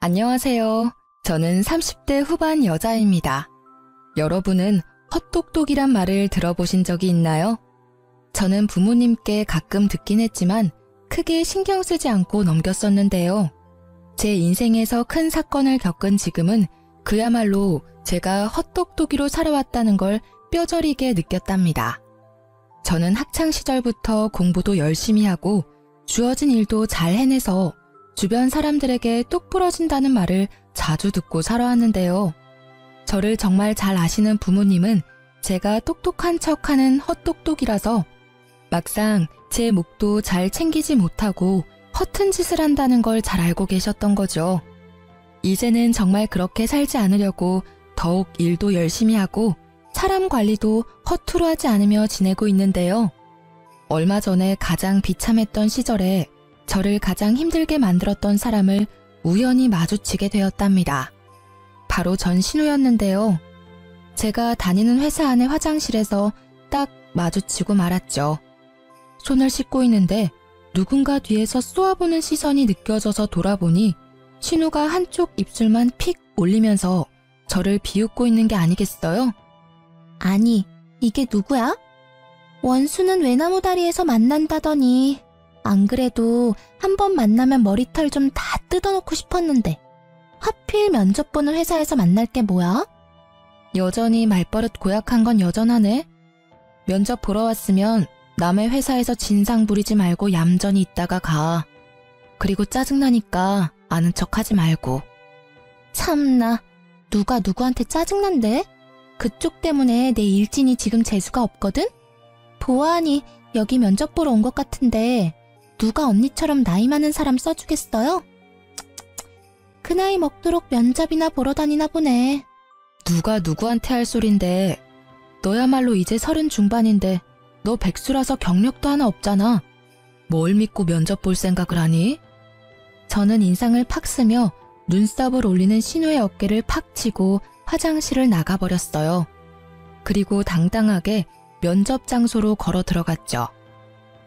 안녕하세요. 저는 30대 후반 여자입니다. 여러분은 헛똑똑이란 말을 들어보신 적이 있나요? 저는 부모님께 가끔 듣긴 했지만 크게 신경 쓰지 않고 넘겼었는데요. 제 인생에서 큰 사건을 겪은 지금은 그야말로 제가 헛똑똑이로 살아왔다는 걸 뼈저리게 느꼈답니다. 저는 학창시절부터 공부도 열심히 하고 주어진 일도 잘 해내서 주변 사람들에게 똑 부러진다는 말을 자주 듣고 살아왔는데요. 저를 정말 잘 아시는 부모님은 제가 똑똑한 척하는 헛똑똑이라서 막상 제 몫도 잘 챙기지 못하고 허튼 짓을 한다는 걸 잘 알고 계셨던 거죠. 이제는 정말 그렇게 살지 않으려고 더욱 일도 열심히 하고 사람 관리도 허투루 하지 않으며 지내고 있는데요. 얼마 전에 가장 비참했던 시절에 저를 가장 힘들게 만들었던 사람을 우연히 마주치게 되었답니다. 바로 전 신우였는데요. 제가 다니는 회사 안의 화장실에서 딱 마주치고 말았죠. 손을 씻고 있는데 누군가 뒤에서 쏘아보는 시선이 느껴져서 돌아보니 신우가 한쪽 입술만 픽 올리면서 저를 비웃고 있는 게 아니겠어요? 아니, 이게 누구야? 원수는 외나무 다리에서 만난다더니 안 그래도 한 번 만나면 머리털 좀 다 뜯어놓고 싶었는데 하필 면접 보는 회사에서 만날 게 뭐야? 여전히 말버릇 고약한 건 여전하네. 면접 보러 왔으면 남의 회사에서 진상 부리지 말고 얌전히 있다가 가. 그리고 짜증나니까 아는 척하지 말고. 참나, 누가 누구한테 짜증난대? 그쪽 때문에 내 일진이 지금 재수가 없거든? 보아하니 여기 면접 보러 온 것 같은데 누가 언니처럼 나이 많은 사람 써주겠어요? 그 나이 먹도록 면접이나 보러 다니나 보네. 누가 누구한테 할 소린데. 너야말로 이제 30 중반인데 너 백수라서 경력도 하나 없잖아. 뭘 믿고 면접 볼 생각을 하니? 저는 인상을 팍 쓰며 눈썹을 올리는 신우의 어깨를 팍 치고 화장실을 나가버렸어요. 그리고 당당하게 면접 장소로 걸어 들어갔죠.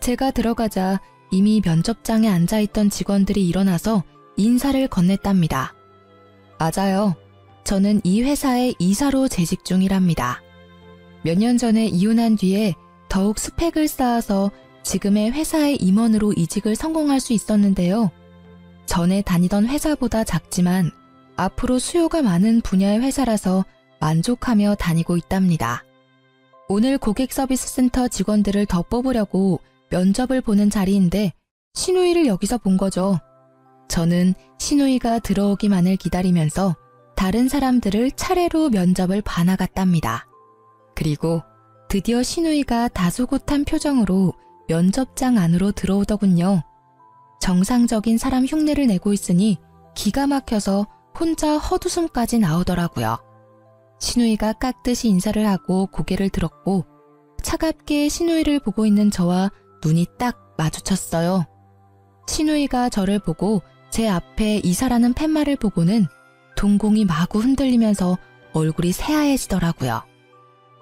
제가 들어가자 이미 면접장에 앉아있던 직원들이 일어나서 인사를 건넸답니다. 맞아요. 저는 이 회사의 이사로 재직 중이랍니다. 몇 년 전에 이혼한 뒤에 더욱 스펙을 쌓아서 지금의 회사의 임원으로 이직을 성공할 수 있었는데요. 전에 다니던 회사보다 작지만 앞으로 수요가 많은 분야의 회사라서 만족하며 다니고 있답니다. 오늘 고객 서비스 센터 직원들을 더 뽑으려고 면접을 보는 자리인데 신우이를 여기서 본 거죠. 저는 신우이가 들어오기만을 기다리면서 다른 사람들을 차례로 면접을 봐나갔답니다. 그리고 드디어 신우이가 다소곳한 표정으로 면접장 안으로 들어오더군요. 정상적인 사람 흉내를 내고 있으니 기가 막혀서 혼자 헛웃음까지 나오더라고요. 신우이가 깍듯이 인사를 하고 고개를 들었고 차갑게 신우이를 보고 있는 저와 눈이 딱 마주쳤어요. 신우이가 저를 보고 제 앞에 이사라는 팻말을 보고는 동공이 마구 흔들리면서 얼굴이 새하얘지더라고요.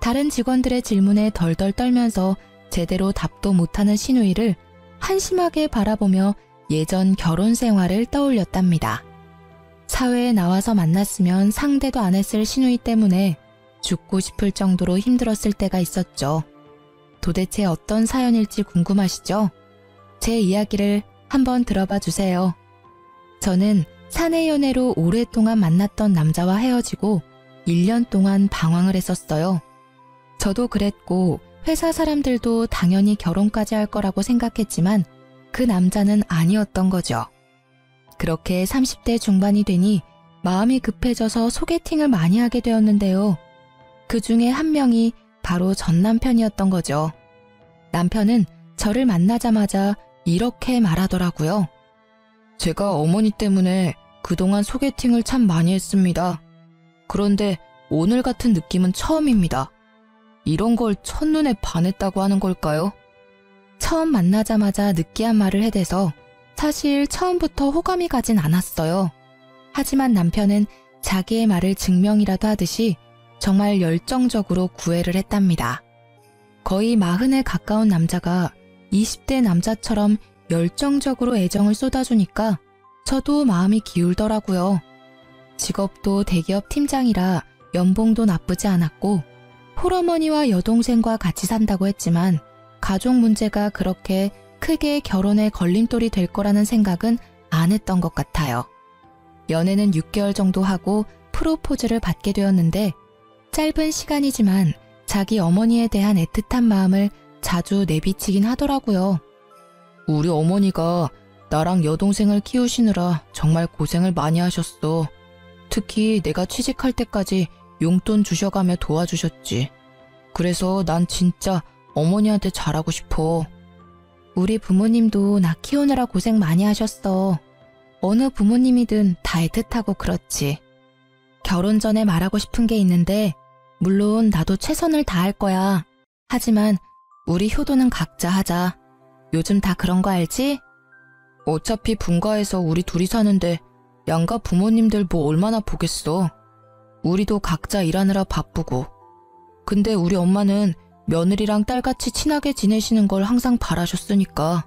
다른 직원들의 질문에 덜덜 떨면서 제대로 답도 못하는 신우이를 한심하게 바라보며 예전 결혼 생활을 떠올렸답니다. 사회에 나와서 만났으면 상대도 안 했을 신우이 때문에 죽고 싶을 정도로 힘들었을 때가 있었죠. 도대체 어떤 사연일지 궁금하시죠? 제 이야기를 한번 들어봐 주세요. 저는 사내 연애로 오랫동안 만났던 남자와 헤어지고 1년 동안 방황을 했었어요. 저도 그랬고 회사 사람들도 당연히 결혼까지 할 거라고 생각했지만 그 남자는 아니었던 거죠. 그렇게 30대 중반이 되니 마음이 급해져서 소개팅을 많이 하게 되었는데요. 그 중에 한 명이 바로 전 남편이었던 거죠. 남편은 저를 만나자마자 이렇게 말하더라고요. 제가 어머니 때문에 그동안 소개팅을 참 많이 했습니다. 그런데 오늘 같은 느낌은 처음입니다. 이런 걸 첫눈에 반했다고 하는 걸까요? 처음 만나자마자 느끼한 말을 해대서 사실 처음부터 호감이 가진 않았어요. 하지만 남편은 자기의 말을 증명이라도 하듯이 정말 열정적으로 구애를 했답니다. 거의 40에 가까운 남자가 20대 남자처럼 열정적으로 애정을 쏟아주니까 저도 마음이 기울더라고요. 직업도 대기업 팀장이라 연봉도 나쁘지 않았고 홀어머니와 여동생과 같이 산다고 했지만 가족 문제가 그렇게 크게 결혼에 걸림돌이 될 거라는 생각은 안 했던 것 같아요. 연애는 6개월 정도 하고 프로포즈를 받게 되었는데 짧은 시간이지만 자기 어머니에 대한 애틋한 마음을 자주 내비치긴 하더라고요. 우리 어머니가 나랑 여동생을 키우시느라 정말 고생을 많이 하셨어. 특히 내가 취직할 때까지 용돈 주셔가며 도와주셨지. 그래서 난 진짜 어머니한테 잘하고 싶어. 우리 부모님도 나 키우느라 고생 많이 하셨어. 어느 부모님이든 다 애틋하고 그렇지. 결혼 전에 말하고 싶은 게 있는데 물론 나도 최선을 다할 거야. 하지만 우리 효도는 각자 하자. 요즘 다 그런 거 알지? 어차피 분가에서 우리 둘이 사는데 양가 부모님들 뭐 얼마나 보겠어. 우리도 각자 일하느라 바쁘고. 근데 우리 엄마는 며느리랑 딸같이 친하게 지내시는 걸 항상 바라셨으니까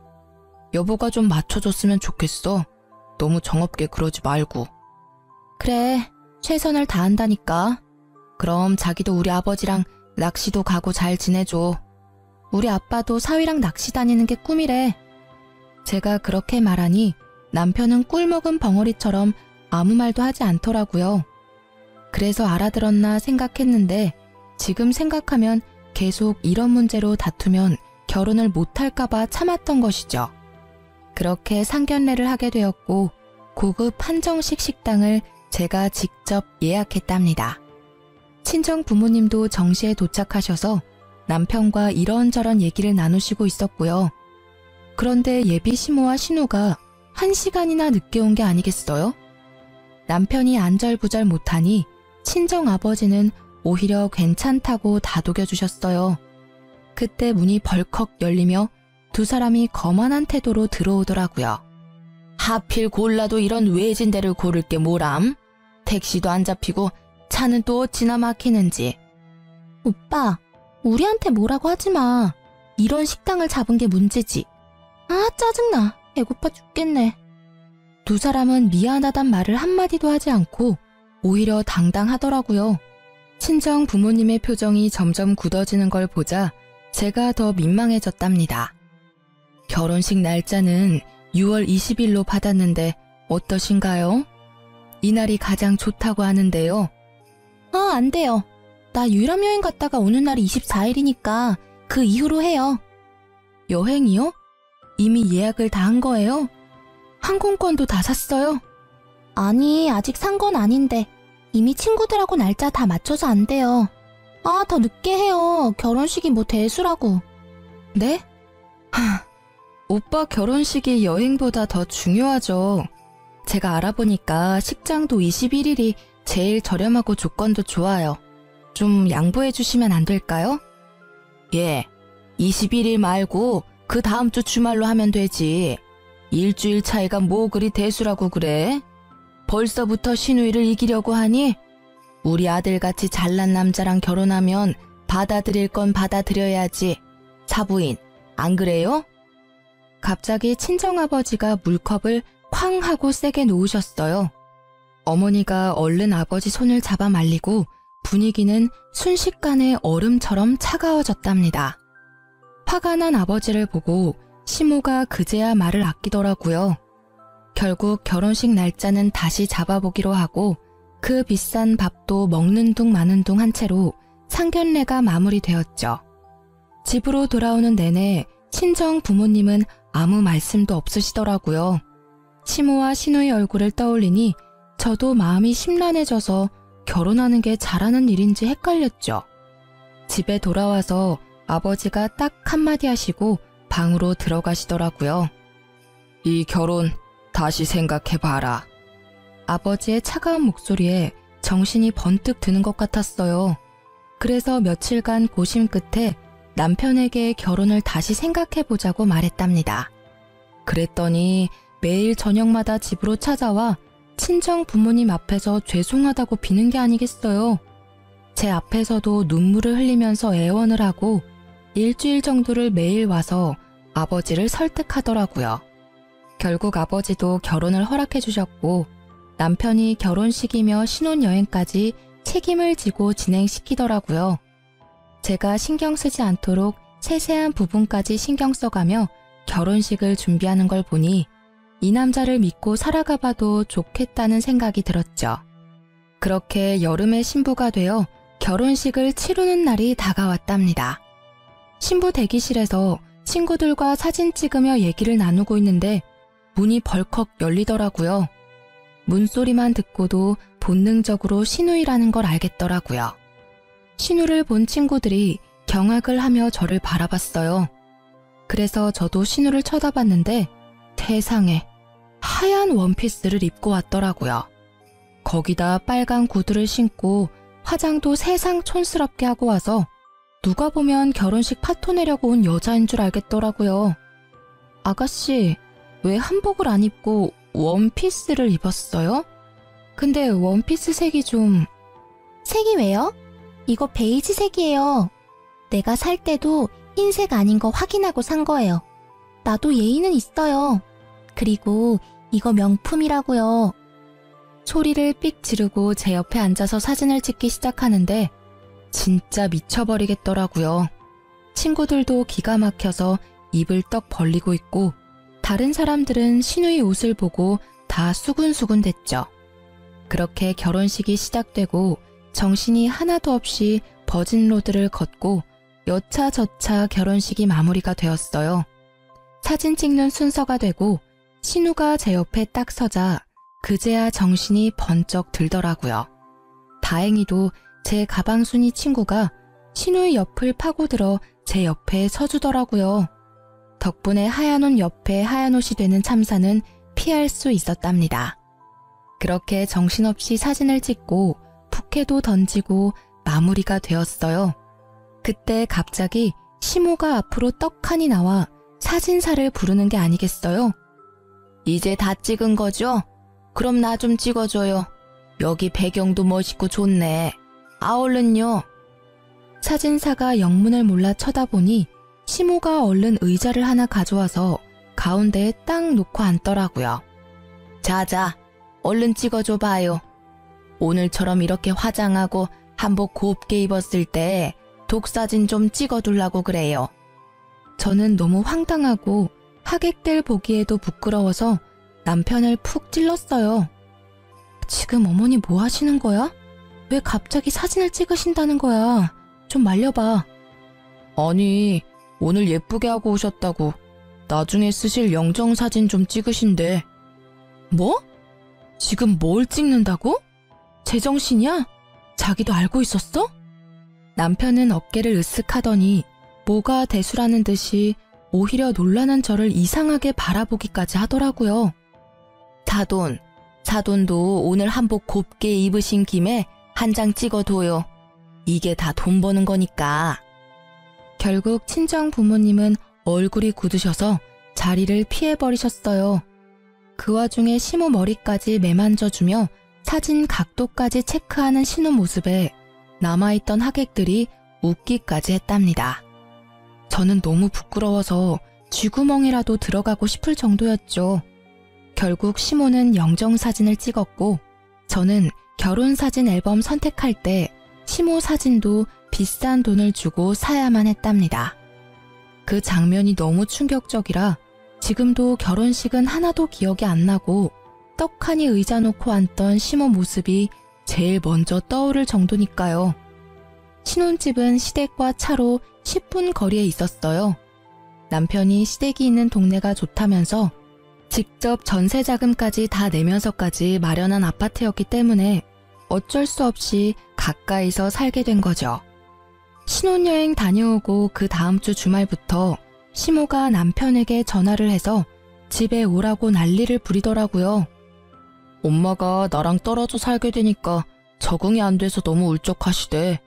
여보가 좀 맞춰줬으면 좋겠어. 너무 정없게 그러지 말고. 그래, 최선을 다한다니까. 그럼 자기도 우리 아버지랑 낚시도 가고 잘 지내줘. 우리 아빠도 사위랑 낚시 다니는 게 꿈이래. 제가 그렇게 말하니 남편은 꿀먹은 벙어리처럼 아무 말도 하지 않더라고요. 그래서 알아들었나 생각했는데 지금 생각하면 계속 이런 문제로 다투면 결혼을 못할까봐 참았던 것이죠. 그렇게 상견례를 하게 되었고 고급 한정식 식당을 제가 직접 예약했답니다. 친정 부모님도 정시에 도착하셔서 남편과 이런저런 얘기를 나누시고 있었고요. 그런데 예비 시모와 신우가 1시간이나 늦게 온 게 아니겠어요? 남편이 안절부절 못하니 친정 아버지는 오히려 괜찮다고 다독여주셨어요. 그때 문이 벌컥 열리며 두 사람이 거만한 태도로 들어오더라고요. 하필 골라도 이런 외진 데를 고를 게 뭐람? 택시도 안 잡히고 차는 또 어찌나 막히는지. 오빠, 우리한테 뭐라고 하지 마. 이런 식당을 잡은 게 문제지. 아, 짜증나. 배고파 죽겠네. 두 사람은 미안하단 말을 한마디도 하지 않고 오히려 당당하더라고요. 친정 부모님의 표정이 점점 굳어지는 걸 보자 제가 더 민망해졌답니다. 결혼식 날짜는 6월 20일로 받았는데 어떠신가요? 이날이 가장 좋다고 하는데요. 아, 안 돼요. 나 유럽 여행 갔다가 오는 날이 24일이니까 그 이후로 해요. 여행이요? 이미 예약을 다 한 거예요? 항공권도 다 샀어요? 아니, 아직 산 건 아닌데 이미 친구들하고 날짜 다 맞춰서 안 돼요. 아, 더 늦게 해요. 결혼식이 뭐 대수라고. 네? 오빠 결혼식이 여행보다 더 중요하죠. 제가 알아보니까 식장도 21일이 제일 저렴하고 조건도 좋아요. 좀 양보해 주시면 안 될까요? 예, 21일 말고 그 다음 주 주말로 하면 되지. 일주일 차이가 뭐 그리 대수라고 그래? 벌써부터 신우이를 이기려고 하니? 우리 아들같이 잘난 남자랑 결혼하면 받아들일 건 받아들여야지. 사부인, 안 그래요? 갑자기 친정아버지가 물컵을 쾅 하고 세게 놓으셨어요. 어머니가 얼른 아버지 손을 잡아 말리고 분위기는 순식간에 얼음처럼 차가워졌답니다. 화가 난 아버지를 보고 시모가 그제야 말을 아끼더라고요. 결국 결혼식 날짜는 다시 잡아보기로 하고 그 비싼 밥도 먹는 둥 마는 둥 한 채로 상견례가 마무리되었죠. 집으로 돌아오는 내내 친정 부모님은 아무 말씀도 없으시더라고요. 시모와 신우의 얼굴을 떠올리니 저도 마음이 심란해져서 결혼하는 게 잘하는 일인지 헷갈렸죠. 집에 돌아와서 아버지가 딱 한마디 하시고 방으로 들어가시더라고요. 이 결혼 다시 생각해봐라. 아버지의 차가운 목소리에 정신이 번뜩 드는 것 같았어요. 그래서 며칠간 고심 끝에 남편에게 결혼을 다시 생각해보자고 말했답니다. 그랬더니 매일 저녁마다 집으로 찾아와 친정 부모님 앞에서 죄송하다고 비는 게 아니겠어요. 제 앞에서도 눈물을 흘리면서 애원을 하고 일주일 정도를 매일 와서 아버지를 설득하더라고요. 결국 아버지도 결혼을 허락해 주셨고 남편이 결혼식이며 신혼여행까지 책임을 지고 진행시키더라고요. 제가 신경 쓰지 않도록 세세한 부분까지 신경 써가며 결혼식을 준비하는 걸 보니 이 남자를 믿고 살아가 봐도 좋겠다는 생각이 들었죠. 그렇게 여름에 신부가 되어 결혼식을 치르는 날이 다가왔답니다. 신부 대기실에서 친구들과 사진 찍으며 얘기를 나누고 있는데 문이 벌컥 열리더라고요. 문소리만 듣고도 본능적으로 신우이라는 걸 알겠더라고요. 신우를 본 친구들이 경악을 하며 저를 바라봤어요. 그래서 저도 신우를 쳐다봤는데 세상에 하얀 원피스를 입고 왔더라고요. 거기다 빨간 구두를 신고 화장도 세상 촌스럽게 하고 와서 누가 보면 결혼식 파토 내려고 온 여자인 줄 알겠더라고요. 아가씨, 왜 한복을 안 입고 원피스를 입었어요? 근데 원피스 색이 좀... 색이 왜요? 이거 베이지색이에요. 내가 살 때도 흰색 아닌 거 확인하고 산 거예요. 나도 예의는 있어요. 그리고 이거 명품이라고요. 소리를 삑 지르고 제 옆에 앉아서 사진을 찍기 시작하는데 진짜 미쳐버리겠더라고요. 친구들도 기가 막혀서 입을 떡 벌리고 있고 다른 사람들은 신우의 옷을 보고 다 수군수군 됐죠. 그렇게 결혼식이 시작되고 정신이 하나도 없이 버진로드를 걷고 여차저차 결혼식이 마무리가 되었어요. 사진 찍는 순서가 되고 신우가 제 옆에 딱 서자 그제야 정신이 번쩍 들더라고요. 다행히도 제 가방순이 친구가 신우의 옆을 파고들어 제 옆에 서주더라고요. 덕분에 하얀 옷 옆에 하얀 옷이 되는 참사는 피할 수 있었답니다. 그렇게 정신없이 사진을 찍고 부케도 던지고 마무리가 되었어요. 그때 갑자기 시모가 앞으로 떡하니 나와 사진사를 부르는 게 아니겠어요? 이제 다 찍은 거죠? 그럼 나 좀 찍어줘요. 여기 배경도 멋있고 좋네. 얼른요. 사진사가 영문을 몰라 쳐다보니 시모가 얼른 의자를 하나 가져와서 가운데에 딱 놓고 앉더라고요. 자자, 얼른 찍어줘 봐요. 오늘처럼 이렇게 화장하고 한복 곱게 입었을 때 독사진 좀 찍어두려고 그래요. 저는 너무 황당하고 하객들 보기에도 부끄러워서 남편을 푹 찔렀어요. 지금 어머니 뭐 하시는 거야? 왜 갑자기 사진을 찍으신다는 거야? 좀 말려봐. 아니, 오늘 예쁘게 하고 오셨다고 나중에 쓰실 영정사진 좀 찍으신대. 뭐? 지금 뭘 찍는다고? 제정신이야? 자기도 알고 있었어? 남편은 어깨를 으쓱하더니 뭐가 대수라는 듯이 오히려 놀라는 저를 이상하게 바라보기까지 하더라고요. 사돈도 오늘 한복 곱게 입으신 김에 한 장 찍어둬요. 이게 다 돈 버는 거니까. 결국 친정 부모님은 얼굴이 굳으셔서 자리를 피해버리셨어요. 그 와중에 시모 머리까지 매만져주며 사진 각도까지 체크하는 신우 모습에 남아있던 하객들이 웃기까지 했답니다. 저는 너무 부끄러워서 쥐구멍이라도 들어가고 싶을 정도였죠. 결국 시모는 영정사진을 찍었고 저는 결혼사진 앨범 선택할 때 시모 사진도 비싼 돈을 주고 사야만 했답니다. 그 장면이 너무 충격적이라 지금도 결혼식은 하나도 기억이 안 나고 떡하니 의자 놓고 앉던 시모 모습이 제일 먼저 떠오를 정도니까요. 신혼집은 시댁과 차로 10분 거리에 있었어요. 남편이 시댁이 있는 동네가 좋다면서 직접 전세 자금까지 다 내면서까지 마련한 아파트였기 때문에 어쩔 수 없이 가까이서 살게 된 거죠. 신혼여행 다녀오고 그 다음 주 주말부터 시모가 남편에게 전화를 해서 집에 오라고 난리를 부리더라고요. 엄마가 나랑 떨어져 살게 되니까 적응이 안 돼서 너무 울적하시대.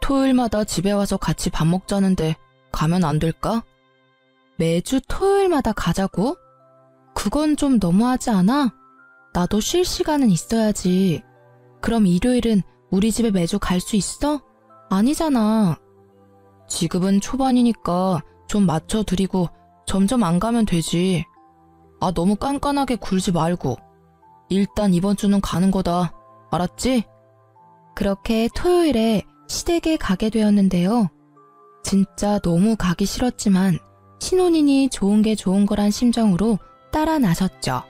토요일마다 집에 와서 같이 밥 먹자는데 가면 안 될까? 매주 토요일마다 가자고? 그건 좀 너무하지 않아? 나도 쉴 시간은 있어야지. 그럼 일요일은 우리 집에 매주 갈 수 있어? 아니잖아. 지금은 초반이니까 좀 맞춰드리고 점점 안 가면 되지. 너무 깐깐하게 굴지 말고. 일단 이번 주는 가는 거다. 알았지? 그렇게 토요일에 시댁에 가게 되었는데요. 진짜 너무 가기 싫었지만 신혼이니 좋은 게 좋은 거란 심정으로 따라 나섰죠.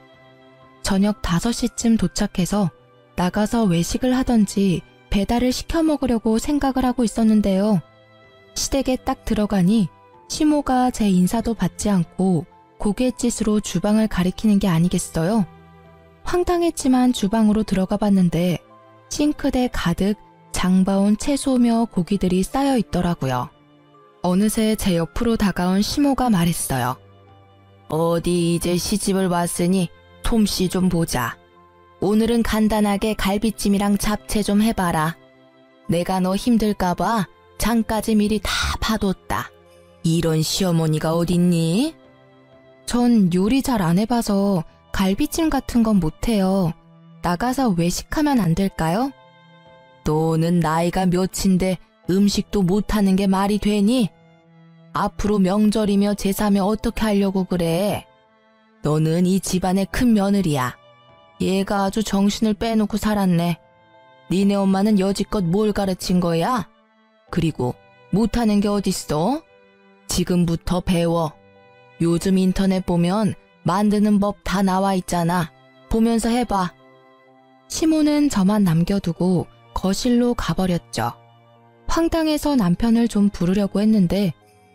저녁 5시쯤 도착해서 나가서 외식을 하던지 배달을 시켜 먹으려고 생각을 하고 있었는데요. 시댁에 딱 들어가니 시모가 제 인사도 받지 않고 고갯짓으로 주방을 가리키는 게 아니겠어요? 황당했지만 주방으로 들어가 봤는데 싱크대 가득 장바온 채소며 고기들이 쌓여 있더라고요. 어느새 제 옆으로 다가온 시모가 말했어요. 어디 이제 시집을 왔으니 솜씨 좀 보자. 오늘은 간단하게 갈비찜이랑 잡채 좀 해봐라. 내가 너 힘들까봐 장까지 미리 다 봐뒀다. 이런 시어머니가 어딨니? 전 요리 잘 안 해봐서 갈비찜 같은 건 못해요. 나가서 외식하면 안 될까요? 너는 나이가 몇인데 음식도 못하는 게 말이 되니? 앞으로 명절이며 제사며 어떻게 하려고 그래? 너는 이 집안의 큰 며느리야. 얘가 아주 정신을 빼놓고 살았네. 니네 엄마는 여지껏 뭘 가르친 거야? 그리고 못하는 게 어딨어? 지금부터 배워. 요즘 인터넷 보면 만드는 법 다 나와 있잖아. 보면서 해봐. 시모는 저만 남겨두고 거실로 가버렸죠. 황당해서 남편을 좀 부르려고 했는데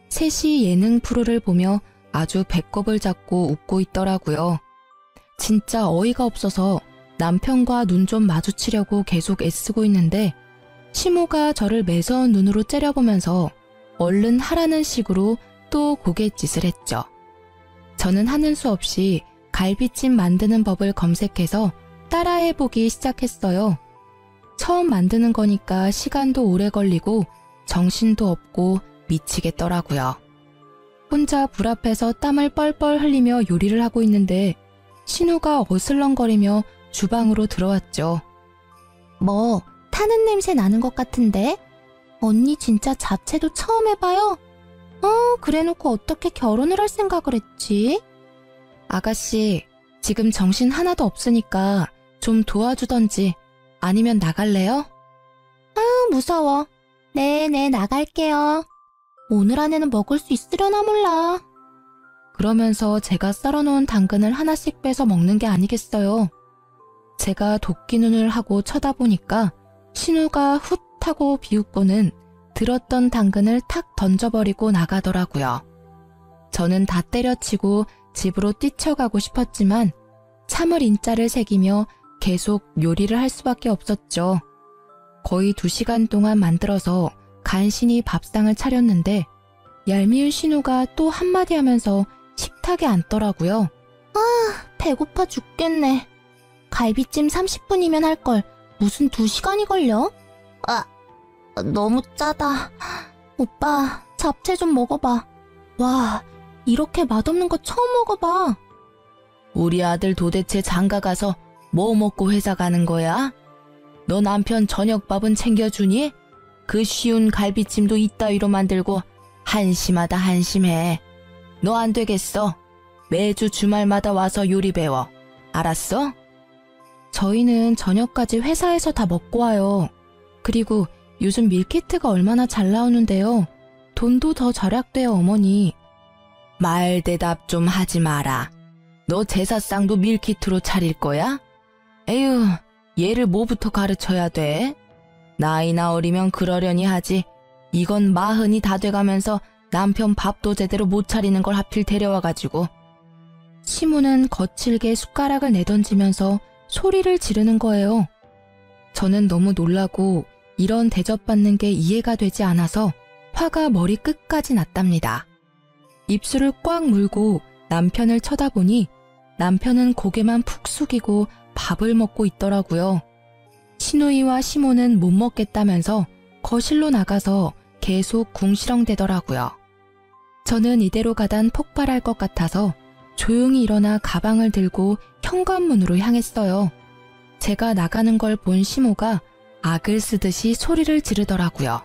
셋이 예능 프로를 보며 아주 배꼽을 잡고 웃고 있더라고요. 진짜 어이가 없어서 남편과 눈 좀 마주치려고 계속 애쓰고 있는데 시모가 저를 매서운 눈으로 째려보면서 얼른 하라는 식으로 또 고갯짓을 했죠. 저는 하는 수 없이 갈비찜 만드는 법을 검색해서 따라해보기 시작했어요. 처음 만드는 거니까 시간도 오래 걸리고 정신도 없고 미치겠더라고요. 혼자 불 앞에서 땀을 뻘뻘 흘리며 요리를 하고 있는데 신우가 어슬렁거리며 주방으로 들어왔죠. 뭐 타는 냄새 나는 것 같은데? 언니 진짜 잡채도 처음 해봐요? 그래놓고 어떻게 결혼을 할 생각을 했지? 아가씨, 지금 정신 하나도 없으니까 좀 도와주던지 아니면 나갈래요? 무서워. 네, 나갈게요. 오늘 안에는 먹을 수 있으려나 몰라. 그러면서 제가 썰어놓은 당근을 하나씩 빼서 먹는 게 아니겠어요. 제가 도끼 눈을 하고 쳐다보니까 신우가 훗 하고 비웃고는 들었던 당근을 탁 던져버리고 나가더라고요. 저는 다 때려치고 집으로 뛰쳐가고 싶었지만 참을 인자를 새기며 계속 요리를 할 수밖에 없었죠. 거의 2시간 동안 만들어서 간신히 밥상을 차렸는데 얄미운 신우가 또 한마디 하면서 식탁에 앉더라고요. 배고파 죽겠네. 갈비찜 30분이면 할걸 무슨 2시간이 걸려? 너무 짜다. 오빠, 잡채 좀 먹어봐. 와, 이렇게 맛없는 거 처음 먹어봐. 우리 아들 도대체 장가 가서 뭐 먹고 회사 가는 거야? 너 남편 저녁밥은 챙겨주니? 그 쉬운 갈비찜도 이따위로 만들고 한심하다 한심해. 너 안 되겠어. 매주 주말마다 와서 요리 배워. 알았어? 저희는 저녁까지 회사에서 다 먹고 와요. 그리고 요즘 밀키트가 얼마나 잘 나오는데요. 돈도 더 절약돼요, 어머니. 말 대답 좀 하지 마라. 너 제사상도 밀키트로 차릴 거야? 에휴, 얘를 뭐부터 가르쳐야 돼? 나이나 어리면 그러려니 하지. 이건 40이 다 돼가면서 남편 밥도 제대로 못 차리는 걸 하필 데려와가지고. 시모는 거칠게 숟가락을 내던지면서 소리를 지르는 거예요. 저는 너무 놀라고 이런 대접받는 게 이해가 되지 않아서 화가 머리 끝까지 났답니다. 입술을 꽉 물고 남편을 쳐다보니 남편은 고개만 푹 숙이고 밥을 먹고 있더라고요. 시누이와 시모는 못 먹겠다면서 거실로 나가서 계속 궁시렁대더라고요. 저는 이대로 가단 폭발할 것 같아서 조용히 일어나 가방을 들고 현관문으로 향했어요. 제가 나가는 걸 본 시모가 악을 쓰듯이 소리를 지르더라고요.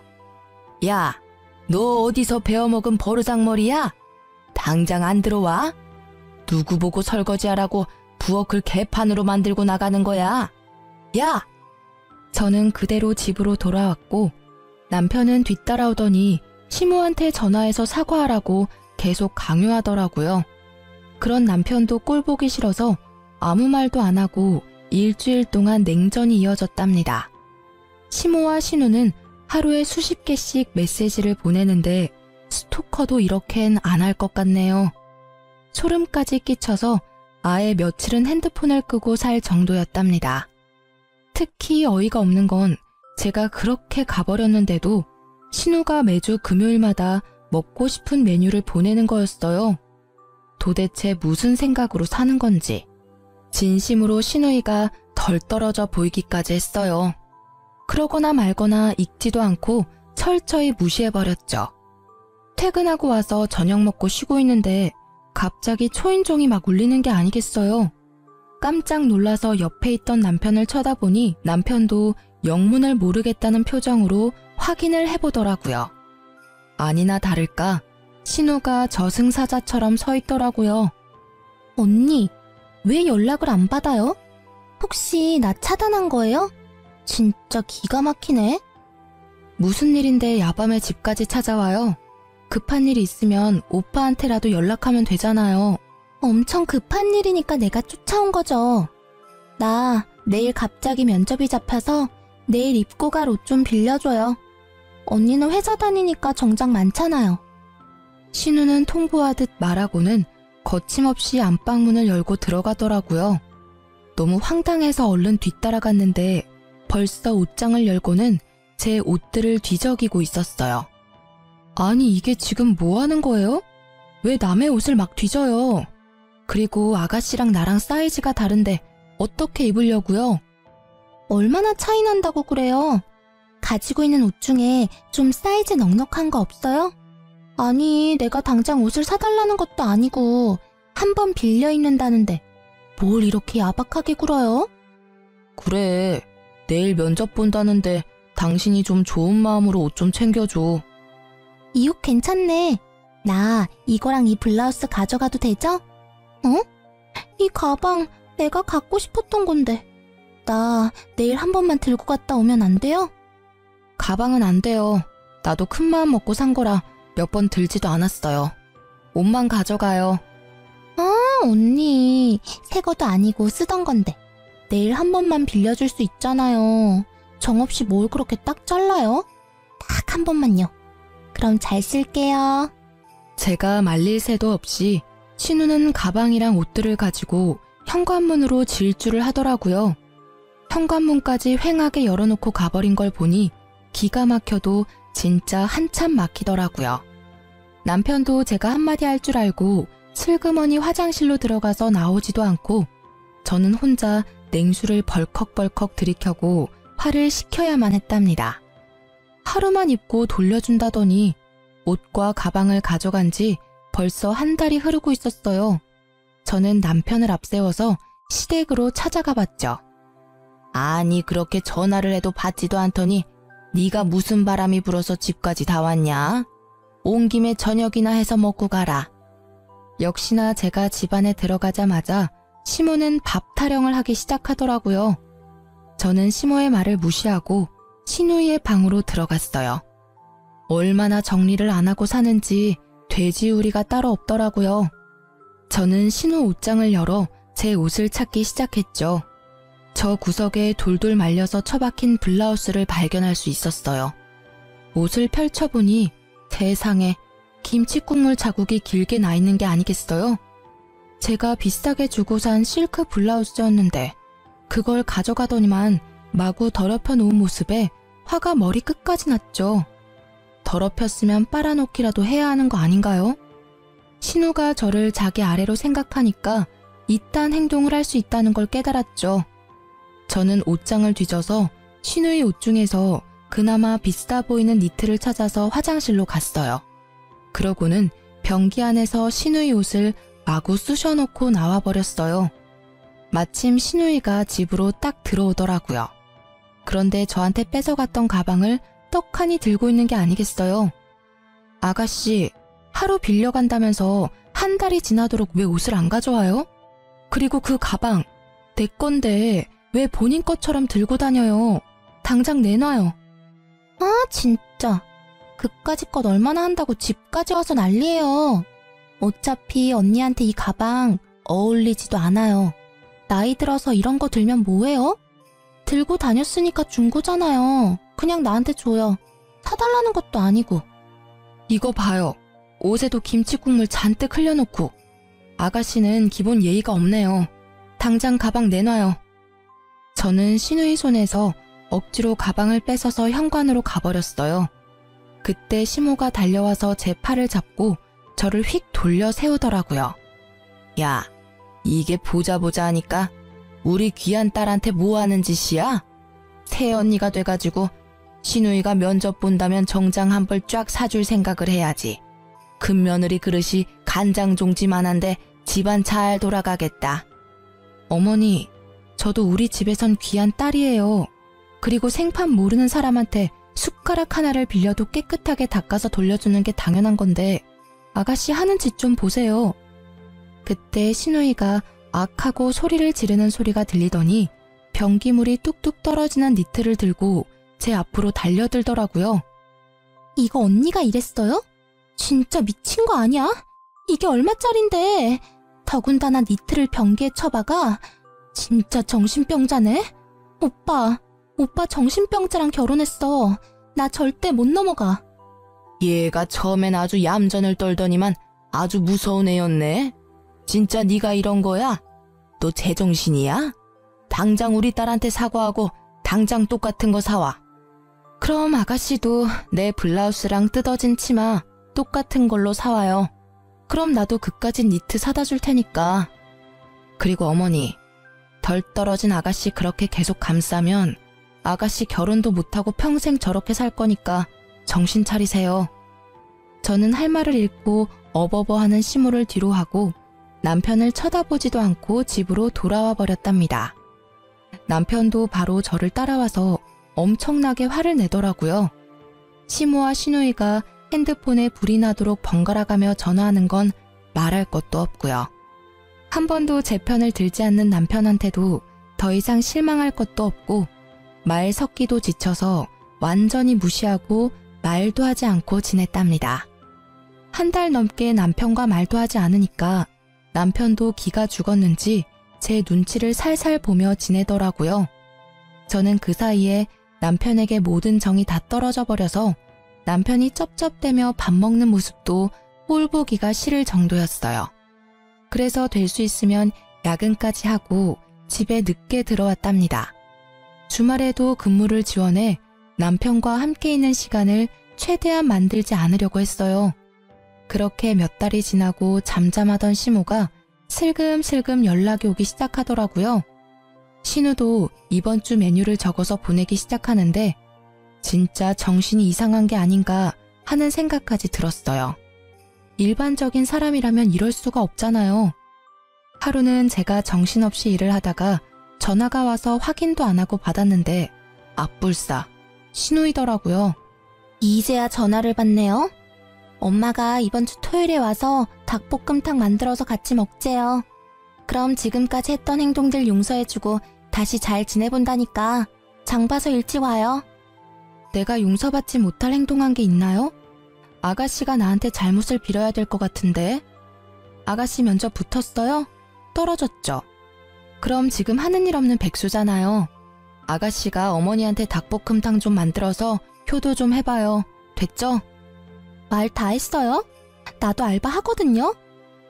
야, 너 어디서 배워먹은 버르장머리야? 당장 안 들어와? 누구 보고 설거지하라고 부엌을 개판으로 만들고 나가는 거야? 야! 저는 그대로 집으로 돌아왔고 남편은 뒤따라오더니 시모한테 전화해서 사과하라고 계속 강요하더라고요. 그런 남편도 꼴 보기 싫어서 아무 말도 안 하고 일주일 동안 냉전이 이어졌답니다. 시모와 신우는 하루에 수십 개씩 메시지를 보내는데 스토커도 이렇게는 안 할 것 같네요. 소름까지 끼쳐서 아예 며칠은 핸드폰을 끄고 살 정도였답니다. 특히 어이가 없는 건 제가 그렇게 가버렸는데도 신우가 매주 금요일마다 먹고 싶은 메뉴를 보내는 거였어요. 도대체 무슨 생각으로 사는 건지. 진심으로 신우이가 덜 떨어져 보이기까지 했어요. 그러거나 말거나 읽지도 않고 철저히 무시해버렸죠. 퇴근하고 와서 저녁 먹고 쉬고 있는데 갑자기 초인종이 막 울리는 게 아니겠어요. 깜짝 놀라서 옆에 있던 남편을 쳐다보니 남편도 영문을 모르겠다는 표정으로 확인을 해보더라고요. 아니나 다를까 신우가 저승사자처럼 서 있더라고요. 언니, 왜 연락을 안 받아요? 혹시 나 차단한 거예요? 진짜 기가 막히네. 무슨 일인데 야밤에 집까지 찾아와요? 급한 일이 있으면 오빠한테라도 연락하면 되잖아요. 엄청 급한 일이니까 내가 쫓아온 거죠. 나 내일 갑자기 면접이 잡혀서 내일 입고 갈 옷 좀 빌려줘요. 언니는 회사 다니니까 정장 많잖아요. 신우는 통보하듯 말하고는 거침없이 안방문을 열고 들어가더라고요. 너무 황당해서 얼른 뒤따라갔는데 벌써 옷장을 열고는 제 옷들을 뒤적이고 있었어요. 아니 이게 지금 뭐 하는 거예요? 왜 남의 옷을 막 뒤져요? 그리고 아가씨랑 나랑 사이즈가 다른데 어떻게 입으려고요? 얼마나 차이 난다고 그래요? 가지고 있는 옷 중에 좀 사이즈 넉넉한 거 없어요? 아니, 내가 당장 옷을 사달라는 것도 아니고 한 번 빌려 입는다는데 뭘 이렇게 야박하게 굴어요? 그래, 내일 면접 본다는데 당신이 좀 좋은 마음으로 옷 좀 챙겨줘. 이 옷 괜찮네. 나 이거랑 이 블라우스 가져가도 되죠? 어? 이 가방 내가 갖고 싶었던 건데. 나 내일 한 번만 들고 갔다 오면 안 돼요? 가방은 안 돼요. 나도 큰 마음 먹고 산 거라 몇 번 들지도 않았어요. 옷만 가져가요. 아, 언니. 새 것도 아니고 쓰던 건데. 내일 한 번만 빌려줄 수 있잖아요. 정없이 뭘 그렇게 딱 잘라요? 딱 한 번만요. 그럼 잘 쓸게요. 제가 말릴 새도 없이 신우는 가방이랑 옷들을 가지고 현관문으로 질주를 하더라고요. 현관문까지 휑하게 열어놓고 가버린 걸 보니 기가 막혀도 진짜 한참 막히더라고요. 남편도 제가 한마디 할 줄 알고 슬그머니 화장실로 들어가서 나오지도 않고 저는 혼자 냉수를 벌컥벌컥 들이켜고 화를 식혀야만 했답니다. 하루만 입고 돌려준다더니 옷과 가방을 가져간 지 벌써 한 달이 흐르고 있었어요. 저는 남편을 앞세워서 시댁으로 찾아가 봤죠. 아니 그렇게 전화를 해도 받지도 않더니 네가 무슨 바람이 불어서 집까지 다 왔냐? 온 김에 저녁이나 해서 먹고 가라. 역시나 제가 집안에 들어가자마자 시모는 밥 타령을 하기 시작하더라고요. 저는 시모의 말을 무시하고 신우이의 방으로 들어갔어요. 얼마나 정리를 안 하고 사는지 돼지우리가 따로 없더라고요. 저는 신우 옷장을 열어 제 옷을 찾기 시작했죠. 저 구석에 돌돌 말려서 처박힌 블라우스를 발견할 수 있었어요. 옷을 펼쳐보니 세상에 김치국물 자국이 길게 나 있는 게 아니겠어요? 제가 비싸게 주고 산 실크 블라우스였는데 그걸 가져가더니만 마구 더럽혀 놓은 모습에 화가 머리 끝까지 났죠. 더럽혔으면 빨아놓기라도 해야 하는 거 아닌가요? 신우가 저를 자기 아래로 생각하니까 이딴 행동을 할 수 있다는 걸 깨달았죠. 저는 옷장을 뒤져서 신우의 옷 중에서 그나마 비싸 보이는 니트를 찾아서 화장실로 갔어요. 그러고는 변기 안에서 신우의 옷을 마구 쑤셔놓고 나와버렸어요. 마침 신우이가 집으로 딱 들어오더라고요. 그런데 저한테 뺏어갔던 가방을 떡하니 들고 있는 게 아니겠어요. 아가씨, 하루 빌려간다면서 한 달이 지나도록 왜 옷을 안 가져와요? 그리고 그 가방, 내 건데 왜 본인 것처럼 들고 다녀요? 당장 내놔요. 아, 진짜. 그까지 것 얼마나 한다고 집까지 와서 난리예요. 어차피 언니한테 이 가방 어울리지도 않아요. 나이 들어서 이런 거 들면 뭐해요? 들고 다녔으니까 준 거잖아요. 그냥 나한테 줘요. 사달라는 것도 아니고. 이거 봐요. 옷에도 김치국물 잔뜩 흘려놓고. 아가씨는 기본 예의가 없네요. 당장 가방 내놔요. 저는 신우이 손에서 억지로 가방을 뺏어서 현관으로 가버렸어요. 그때 시모가 달려와서 제 팔을 잡고 저를 휙 돌려 세우더라고요. 야, 이게 보자 하니까 우리 귀한 딸한테 뭐 하는 짓이야? 새언니가 돼가지고 신우이가 면접 본다면 정장 한 벌 쫙 사줄 생각을 해야지. 큰며느리 그릇이 간장종지만한데 집안 잘 돌아가겠다. 어머니, 저도 우리 집에선 귀한 딸이에요. 그리고 생판 모르는 사람한테 숟가락 하나를 빌려도 깨끗하게 닦아서 돌려주는 게 당연한 건데 아가씨 하는 짓 좀 보세요. 그때 신우이가 악하고 소리를 지르는 소리가 들리더니 변기물이 뚝뚝 떨어지는 니트를 들고 제 앞으로 달려들더라고요. 이거 언니가 이랬어요? 진짜 미친 거 아니야? 이게 얼마짜린데? 더군다나 니트를 변기에 쳐박아? 진짜 정신병자네? 오빠 정신병자랑 결혼했어. 나 절대 못 넘어가. 얘가 처음엔 아주 얌전을 떨더니만 아주 무서운 애였네. 진짜 네가 이런 거야? 너 제정신이야? 당장 우리 딸한테 사과하고 당장 똑같은 거 사와. 그럼 아가씨도 내 블라우스랑 뜯어진 치마 똑같은 걸로 사와요. 그럼 나도 그까짓 니트 사다 줄 테니까. 그리고 어머니, 덜 떨어진 아가씨 그렇게 계속 감싸면 아가씨 결혼도 못하고 평생 저렇게 살 거니까 정신 차리세요. 저는 할 말을 잃고 어버버하는 시모를 뒤로 하고 남편을 쳐다보지도 않고 집으로 돌아와 버렸답니다. 남편도 바로 저를 따라와서 엄청나게 화를 내더라고요. 시모와 시누이가 핸드폰에 불이 나도록 번갈아가며 전화하는 건 말할 것도 없고요. 한 번도 제 편을 들지 않는 남편한테도 더 이상 실망할 것도 없고 말 섞기도 지쳐서 완전히 무시하고 말도 하지 않고 지냈답니다. 한 달 넘게 남편과 말도 하지 않으니까 남편도 기가 죽었는지 제 눈치를 살살 보며 지내더라고요. 저는 그 사이에 남편에게 모든 정이 다 떨어져 버려서 남편이 쩝쩝대며 밥 먹는 모습도 꼴보기가 싫을 정도였어요. 그래서 될 수 있으면 야근까지 하고 집에 늦게 들어왔답니다. 주말에도 근무를 지원해 남편과 함께 있는 시간을 최대한 만들지 않으려고 했어요. 그렇게 몇 달이 지나고 잠잠하던 시모가 슬금슬금 연락이 오기 시작하더라고요. 신우도 이번 주 메뉴를 적어서 보내기 시작하는데 진짜 정신이 이상한 게 아닌가 하는 생각까지 들었어요. 일반적인 사람이라면 이럴 수가 없잖아요. 하루는 제가 정신없이 일을 하다가 전화가 와서 확인도 안 하고 받았는데 앞불싸 신우이더라고요. 이제야 전화를 받네요. 엄마가 이번 주 토요일에 와서 닭볶음탕 만들어서 같이 먹재요. 그럼 지금까지 했던 행동들 용서해주고 다시 잘 지내본다니까 장 봐서 일찍 와요. 내가 용서받지 못할 행동한 게 있나요? 아가씨가 나한테 잘못을 빌어야 될 것 같은데. 아가씨 면접 붙었어요? 떨어졌죠? 그럼 지금 하는 일 없는 백수잖아요. 아가씨가 어머니한테 닭볶음탕 좀 만들어서 효도 좀 해봐요. 됐죠? 말 다 했어요? 나도 알바 하거든요.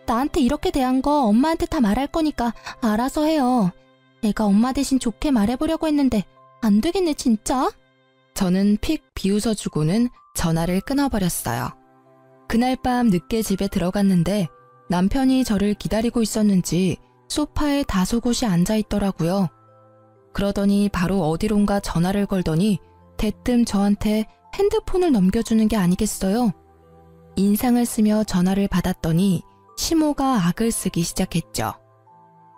나한테 이렇게 대한 거 엄마한테 다 말할 거니까 알아서 해요. 내가 엄마 대신 좋게 말해보려고 했는데 안 되겠네 진짜. 저는 픽 비웃어주고는 전화를 끊어버렸어요. 그날 밤 늦게 집에 들어갔는데 남편이 저를 기다리고 있었는지 소파에 다소곳이 앉아있더라고요. 그러더니 바로 어디론가 전화를 걸더니 대뜸 저한테 핸드폰을 넘겨주는 게 아니겠어요? 인상을 쓰며 전화를 받았더니 시모가 악을 쓰기 시작했죠.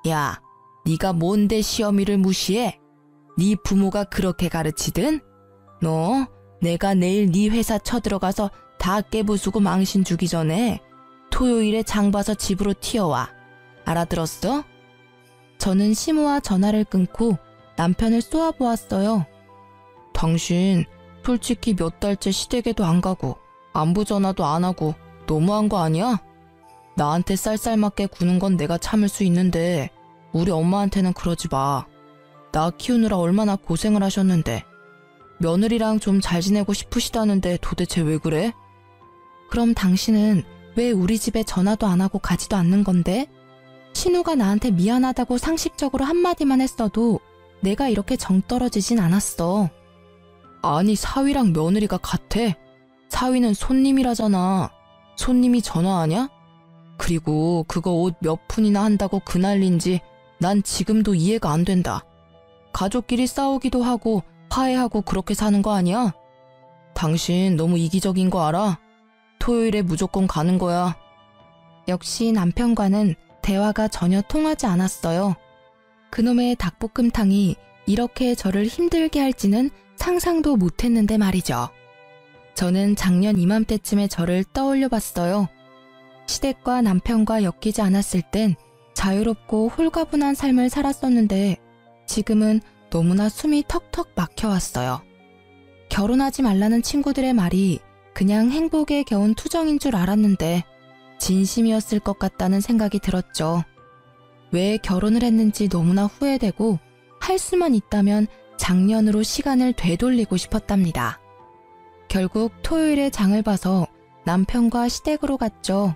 야, 네가 뭔데 시어미를 무시해? 네 부모가 그렇게 가르치든? 너 내가 내일 네 회사 쳐들어가서 다 깨부수고 망신 주기 전에 토요일에 장 봐서 집으로 튀어와. 알아들었어? 저는 시모와 전화를 끊고 남편을 쏘아보았어요. 당신 솔직히 몇 달째 시댁에도 안 가고 안부 전화도 안 하고 너무한 거 아니야? 나한테 쌀쌀맞게 구는 건 내가 참을 수 있는데 우리 엄마한테는 그러지 마. 나 키우느라 얼마나 고생을 하셨는데. 며느리랑 좀 잘 지내고 싶으시다는데 도대체 왜 그래? 그럼 당신은 왜 우리 집에 전화도 안 하고 가지도 않는 건데? 신우가 나한테 미안하다고 상식적으로 한마디만 했어도 내가 이렇게 정 떨어지진 않았어. 아니, 사위랑 며느리가 같아? 사위는 손님이라잖아. 손님이 전화하냐? 그리고 그거 옷 몇 푼이나 한다고 그 난리인지 난 지금도 이해가 안 된다. 가족끼리 싸우기도 하고 화해하고 그렇게 사는 거 아니야? 당신 너무 이기적인 거 알아? 토요일에 무조건 가는 거야. 역시 남편과는 대화가 전혀 통하지 않았어요. 그놈의 닭볶음탕이 이렇게 저를 힘들게 할지는 상상도 못했는데 말이죠. 저는 작년 이맘때쯤에 저를 떠올려 봤어요. 시댁과 남편과 엮이지 않았을 땐 자유롭고 홀가분한 삶을 살았었는데 지금은 너무나 숨이 턱턱 막혀왔어요. 결혼하지 말라는 친구들의 말이 그냥 행복에 겨운 투정인 줄 알았는데 진심이었을 것 같다는 생각이 들었죠. 왜 결혼을 했는지 너무나 후회되고 할 수만 있다면 작년으로 시간을 되돌리고 싶었답니다. 결국 토요일에 장을 봐서 남편과 시댁으로 갔죠.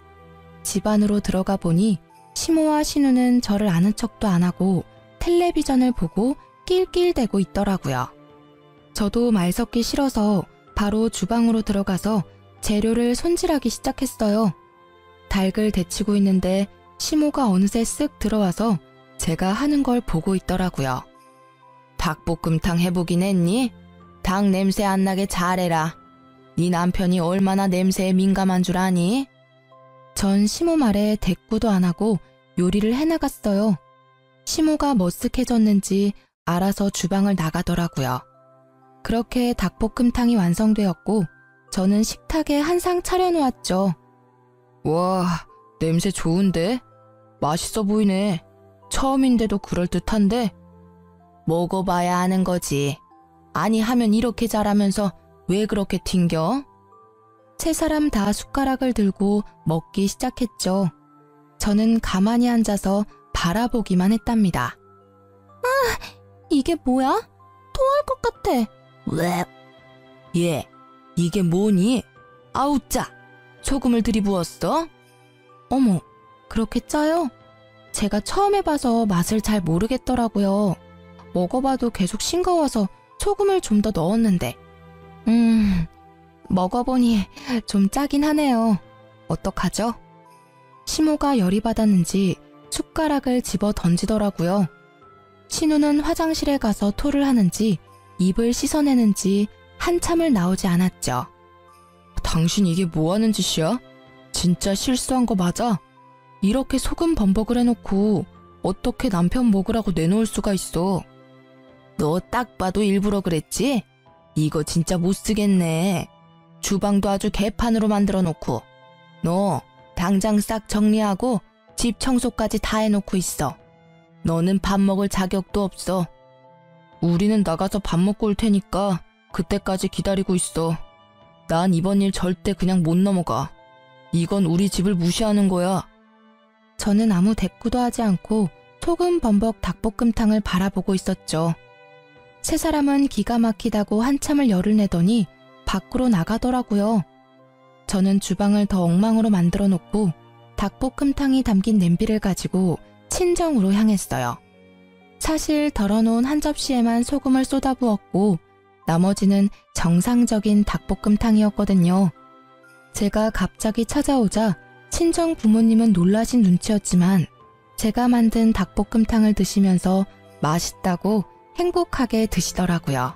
집 안으로 들어가 보니 시모와 신우는 저를 아는 척도 안 하고 텔레비전을 보고 낄낄대고 있더라고요. 저도 말 섞기 싫어서 바로 주방으로 들어가서 재료를 손질하기 시작했어요. 닭을 데치고 있는데 시모가 어느새 쓱 들어와서 제가 하는 걸 보고 있더라고요. 닭볶음탕 해보긴 했니? 닭 냄새 안 나게 잘해라. 네 남편이 얼마나 냄새에 민감한 줄 아니? 전 시모 말에 대꾸도 안 하고 요리를 해나갔어요. 시모가 머쓱해졌는지 알아서 주방을 나가더라고요. 그렇게 닭볶음탕이 완성되었고 저는 식탁에 한 상 차려놓았죠. 와, 냄새 좋은데? 맛있어 보이네. 처음인데도 그럴듯한데? 먹어봐야 아는 거지. 아니 하면 이렇게 잘하면서 왜 그렇게 튕겨? 세 사람 다 숟가락을 들고 먹기 시작했죠. 저는 가만히 앉아서 바라보기만 했답니다. 이게 뭐야? 토할 것 같아. 왜? 얘, 이게 뭐니? 아우 짜! 소금을 들이부었어? 어머, 그렇게 짜요? 제가 처음 해봐서 맛을 잘 모르겠더라고요. 먹어봐도 계속 싱거워서 소금을 좀 더 넣었는데. 먹어보니 좀 짜긴 하네요. 어떡하죠? 시모가 열이 받았는지 숟가락을 집어 던지더라고요. 신우는 화장실에 가서 토를 하는지 입을 씻어내는지 한참을 나오지 않았죠. 당신 이게 뭐하는 짓이야? 진짜 실수한 거 맞아? 이렇게 소금 범벅을 해놓고 어떻게 남편 먹으라고 내놓을 수가 있어? 너 딱 봐도 일부러 그랬지? 이거 진짜 못 쓰겠네. 주방도 아주 개판으로 만들어 놓고. 너 당장 싹 정리하고 집 청소까지 다 해놓고 있어. 너는 밥 먹을 자격도 없어. 우리는 나가서 밥 먹고 올 테니까 그때까지 기다리고 있어. 난 이번 일 절대 그냥 못 넘어가. 이건 우리 집을 무시하는 거야. 저는 아무 대꾸도 하지 않고 소금 범벅 닭볶음탕을 바라보고 있었죠. 세 사람은 기가 막히다고 한참을 열을 내더니 밖으로 나가더라고요. 저는 주방을 더 엉망으로 만들어 놓고 닭볶음탕이 담긴 냄비를 가지고 친정으로 향했어요. 사실 덜어놓은 한 접시에만 소금을 쏟아부었고 나머지는 정상적인 닭볶음탕이었거든요. 제가 갑자기 찾아오자 친정 부모님은 놀라신 눈치였지만 제가 만든 닭볶음탕을 드시면서 맛있다고 행복하게 드시더라고요.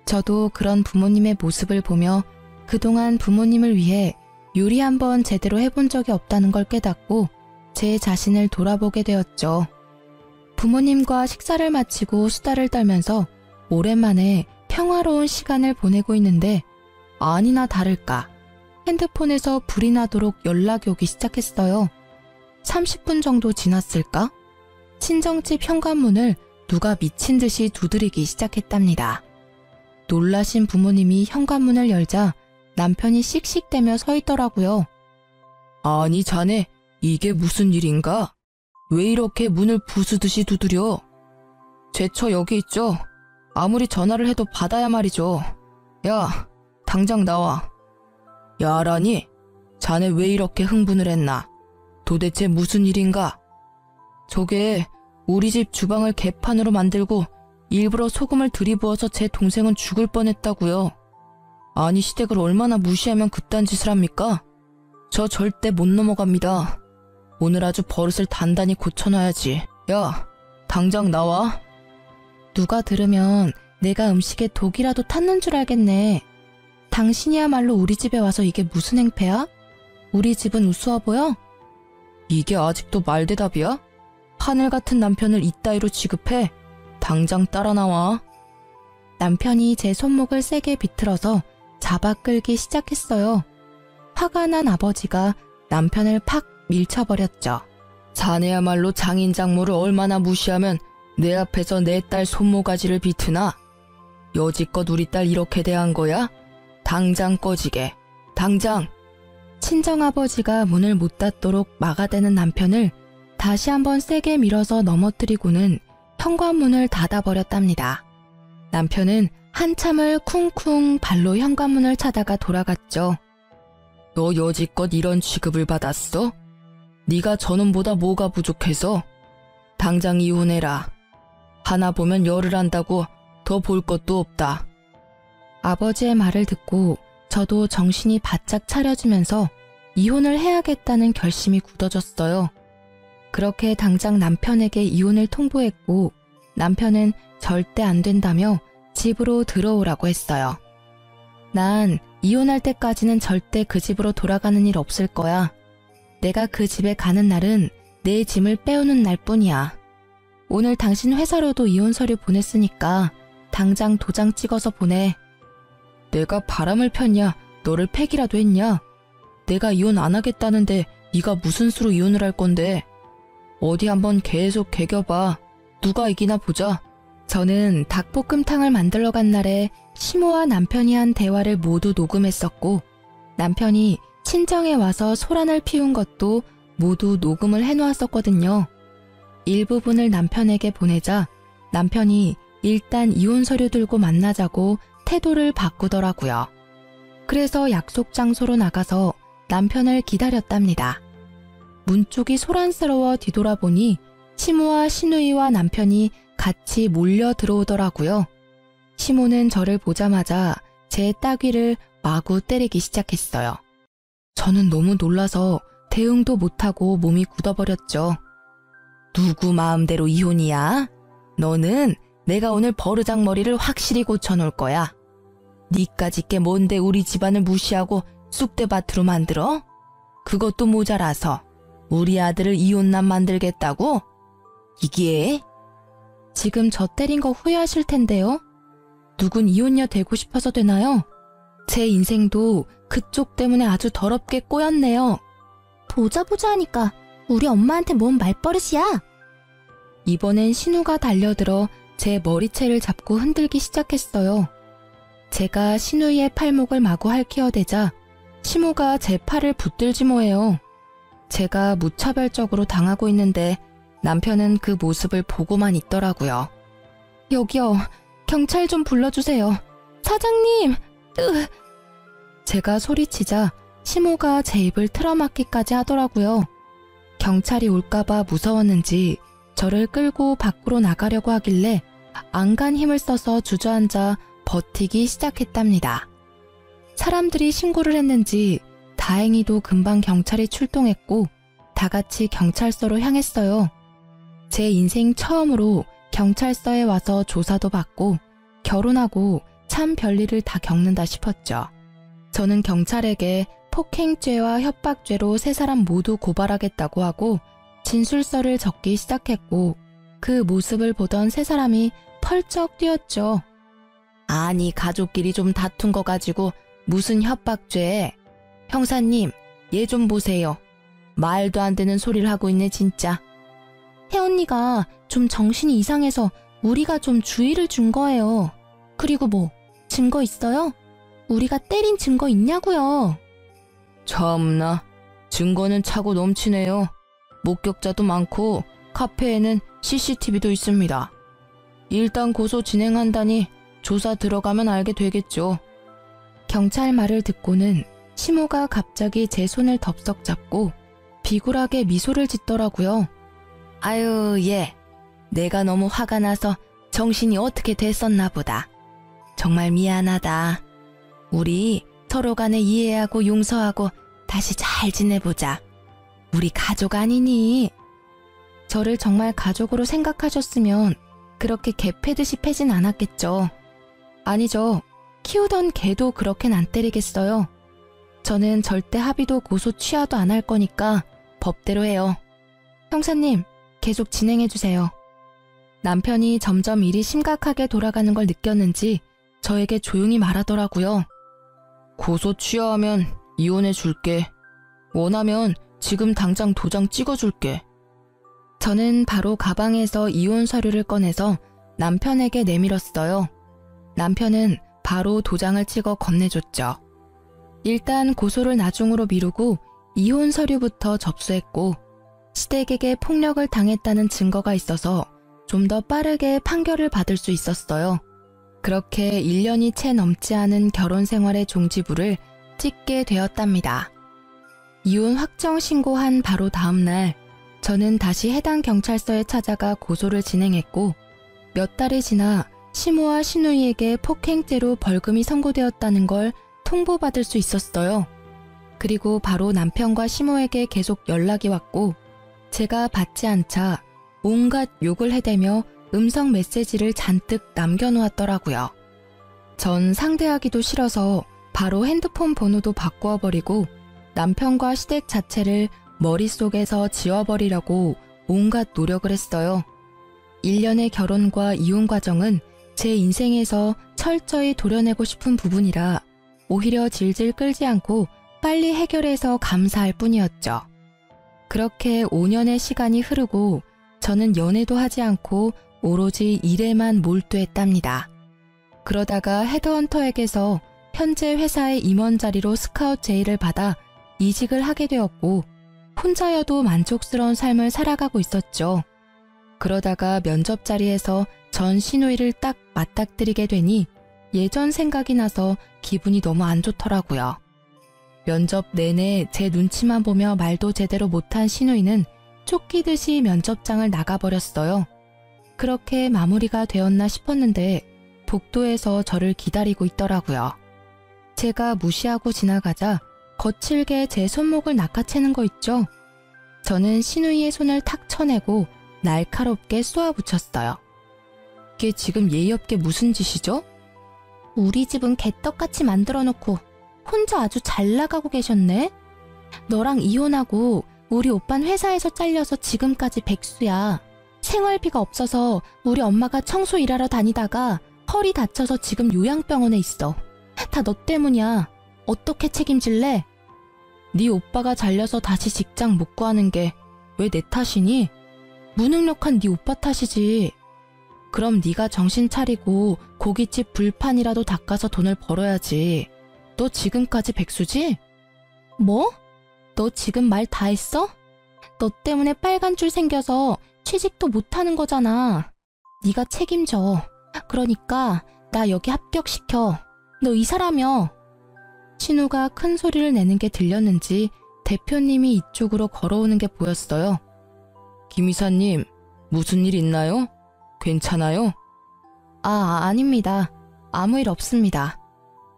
저도 그런 부모님의 모습을 보며 그동안 부모님을 위해 요리 한번 제대로 해본 적이 없다는 걸 깨닫고 제 자신을 돌아보게 되었죠. 부모님과 식사를 마치고 수다를 떨면서 오랜만에 평화로운 시간을 보내고 있는데 아니나 다를까 핸드폰에서 불이 나도록 연락이 오기 시작했어요. 30분 정도 지났을까? 친정집 현관문을 누가 미친 듯이 두드리기 시작했답니다. 놀라신 부모님이 현관문을 열자 남편이 씩씩대며 서 있더라고요. 아니 자네 이게 무슨 일인가? 왜 이렇게 문을 부수듯이 두드려? 제처 여기 있죠? 아무리 전화를 해도 받아야 말이죠. 야, 당장 나와. 야라니? 자네 왜 이렇게 흥분을 했나? 도대체 무슨 일인가? 저게 우리 집 주방을 개판으로 만들고 일부러 소금을 들이부어서 제 동생은 죽을 뻔했다고요. 아니 시댁을 얼마나 무시하면 그딴 짓을 합니까? 저 절대 못 넘어갑니다. 오늘 아주 버릇을 단단히 고쳐놔야지. 야, 당장 나와. 누가 들으면 내가 음식에 독이라도 탔는 줄 알겠네. 당신이야말로 우리 집에 와서 이게 무슨 행패야? 우리 집은 우스워 보여? 이게 아직도 말대답이야? 하늘 같은 남편을 이따위로 취급해? 당장 따라 나와. 남편이 제 손목을 세게 비틀어서 잡아 끌기 시작했어요. 화가 난 아버지가 남편을 팍 밀쳐버렸죠. 자네야말로 장인 장모를 얼마나 무시하면 내 앞에서 내 딸 손모가지를 비트나? 여지껏 우리 딸 이렇게 대한 거야? 당장 꺼지게. 당장. 친정아버지가 문을 못 닫도록 막아대는 남편을 다시 한번 세게 밀어서 넘어뜨리고는 현관문을 닫아버렸답니다. 남편은 한참을 쿵쿵 발로 현관문을 차다가 돌아갔죠. 너 여지껏 이런 취급을 받았어? 네가 저놈보다 뭐가 부족해서? 당장 이혼해라. 하나 보면 열을 안다고 더 볼 것도 없다. 아버지의 말을 듣고 저도 정신이 바짝 차려지면서 이혼을 해야겠다는 결심이 굳어졌어요. 그렇게 당장 남편에게 이혼을 통보했고 남편은 절대 안 된다며 집으로 들어오라고 했어요. 난 이혼할 때까지는 절대 그 집으로 돌아가는 일 없을 거야. 내가 그 집에 가는 날은 내 짐을 빼오는 날뿐이야. 오늘 당신 회사로도 이혼 서류 보냈으니까 당장 도장 찍어서 보내. 내가 바람을 폈냐? 너를 패기라도 했냐? 내가 이혼 안 하겠다는데 네가 무슨 수로 이혼을 할 건데? 어디 한번 계속 개겨봐. 누가 이기나 보자. 저는 닭볶음탕을 만들러 간 날에 시모와 남편이 한 대화를 모두 녹음했었고 남편이 친정에 와서 소란을 피운 것도 모두 녹음을 해놓았었거든요. 일부분을 남편에게 보내자 남편이 일단 이혼 서류 들고 만나자고 태도를 바꾸더라고요. 그래서 약속 장소로 나가서 남편을 기다렸답니다. 문 쪽이 소란스러워 뒤돌아보니 시모와 시누이와 남편이 같이 몰려 들어오더라고요. 시모는 저를 보자마자 제 따귀를 마구 때리기 시작했어요. 저는 너무 놀라서 대응도 못하고 몸이 굳어버렸죠. 누구 마음대로 이혼이야? 너는 내가 오늘 버르장머리를 확실히 고쳐놓을 거야. 니까짓 게 뭔데 우리 집안을 무시하고 쑥대밭으로 만들어? 그것도 모자라서 우리 아들을 이혼남 만들겠다고? 이게? 지금 저 때린 거 후회하실 텐데요. 누군 이혼녀 되고 싶어서 되나요? 제 인생도 그쪽 때문에 아주 더럽게 꼬였네요. 보자 하니까 우리 엄마한테 뭔 말버릇이야? 이번엔 신우가 달려들어 제 머리채를 잡고 흔들기 시작했어요. 제가 신우의 팔목을 마구 핥히어대자 시모가 제 팔을 붙들지 뭐해요. 제가 무차별적으로 당하고 있는데 남편은 그 모습을 보고만 있더라고요. 여기요. 경찰 좀 불러주세요. 사장님! 제가 소리치자 시모가 제 입을 틀어막기까지 하더라고요. 경찰이 올까봐 무서웠는지 저를 끌고 밖으로 나가려고 하길래 안간 힘을 써서 주저앉아 버티기 시작했답니다. 사람들이 신고를 했는지 다행히도 금방 경찰이 출동했고 다 같이 경찰서로 향했어요. 제 인생 처음으로 경찰서에 와서 조사도 받고 결혼하고 참 별일을 다 겪는다 싶었죠. 저는 경찰에게 폭행죄와 협박죄로 세 사람 모두 고발하겠다고 하고 진술서를 적기 시작했고 그 모습을 보던 세 사람이 펄쩍 뛰었죠. 아니 가족끼리 좀 다툰 거 가지고 무슨 협박죄? 형사님, 얘 좀 보세요. 말도 안 되는 소리를 하고 있네 진짜. 혜언니가 좀 정신이 이상해서 우리가 좀 주의를 준 거예요. 그리고 뭐 증거 있어요? 우리가 때린 증거 있냐고요. 참나, 증거는 차고 넘치네요. 목격자도 많고 카페에는 CCTV도 있습니다. 일단 고소 진행한다니 조사 들어가면 알게 되겠죠. 경찰 말을 듣고는 시모가 갑자기 제 손을 덥석 잡고 비굴하게 미소를 짓더라고요. 아유, 얘. 내가 너무 화가 나서 정신이 어떻게 됐었나 보다. 정말 미안하다. 우리 서로 간에 이해하고 용서하고 다시 잘 지내보자. 우리 가족 아니니? 저를 정말 가족으로 생각하셨으면 그렇게 개 패듯이 패진 않았겠죠. 아니죠. 키우던 개도 그렇게는 안 때리겠어요. 저는 절대 합의도 고소 취하도 안 할 거니까 법대로 해요. 형사님, 계속 진행해주세요. 남편이 점점 일이 심각하게 돌아가는 걸 느꼈는지 저에게 조용히 말하더라고요. 고소 취하하면 이혼해 줄게. 원하면 지금 당장 도장 찍어줄게. 저는 바로 가방에서 이혼 서류를 꺼내서 남편에게 내밀었어요. 남편은 바로 도장을 찍어 건네줬죠. 일단 고소를 나중으로 미루고 이혼 서류부터 접수했고 시댁에게 폭력을 당했다는 증거가 있어서 좀 더 빠르게 판결을 받을 수 있었어요. 그렇게 1년이 채 넘지 않은 결혼 생활의 종지부를 찍게 되었답니다. 이혼 확정 신고한 바로 다음 날 저는 다시 해당 경찰서에 찾아가 고소를 진행했고 몇 달이 지나 시모와 시누이에게 폭행죄로 벌금이 선고되었다는 걸 통보받을 수 있었어요. 그리고 바로 남편과 시모에게 계속 연락이 왔고 제가 받지 않자 온갖 욕을 해대며 음성 메시지를 잔뜩 남겨놓았더라고요. 전 상대하기도 싫어서 바로 핸드폰 번호도 바꾸어버리고 남편과 시댁 자체를 머릿속에서 지워버리려고 온갖 노력을 했어요. 1년의 결혼과 이혼 과정은 제 인생에서 철저히 도려내고 싶은 부분이라 오히려 질질 끌지 않고 빨리 해결해서 감사할 뿐이었죠. 그렇게 5년의 시간이 흐르고 저는 연애도 하지 않고 오로지 일에만 몰두했답니다. 그러다가 헤드헌터에게서 현재 회사의 임원 자리로 스카웃 제의를 받아 이직을 하게 되었고 혼자여도 만족스러운 삶을 살아가고 있었죠. 그러다가 면접 자리에서 전 시누이를 딱 맞닥뜨리게 되니 예전 생각이 나서 기분이 너무 안 좋더라고요. 면접 내내 제 눈치만 보며 말도 제대로 못한 시누이는 쫓기듯이 면접장을 나가버렸어요. 그렇게 마무리가 되었나 싶었는데 복도에서 저를 기다리고 있더라고요. 제가 무시하고 지나가자 거칠게 제 손목을 낚아채는 거 있죠? 저는 시누이의 손을 탁 쳐내고 날카롭게 쏘아붙였어요. 이게 지금 예의 없게 무슨 짓이죠? 우리 집은 개떡같이 만들어 놓고 혼자 아주 잘 나가고 계셨네? 너랑 이혼하고 우리 오빤 회사에서 잘려서 지금까지 백수야. 생활비가 없어서 우리 엄마가 청소 일하러 다니다가 허리 다쳐서 지금 요양병원에 있어. 다 너 때문이야. 어떻게 책임질래? 네 오빠가 잘려서 다시 직장 못 구하는 게 왜 내 탓이니? 무능력한 네 오빠 탓이지. 그럼 네가 정신 차리고 고깃집 불판이라도 닦아서 돈을 벌어야지. 너 지금까지 백수지? 뭐? 너 지금 말 다 했어? 너 때문에 빨간 줄 생겨서 취직도 못하는 거잖아. 네가 책임져. 그러니까 나 여기 합격시켜. 너 이 사람이여. 신우가 큰 소리를 내는 게 들렸는지 대표님이 이쪽으로 걸어오는 게 보였어요. 김 이사님, 무슨 일 있나요? 괜찮아요? 아닙니다. 아무 일 없습니다.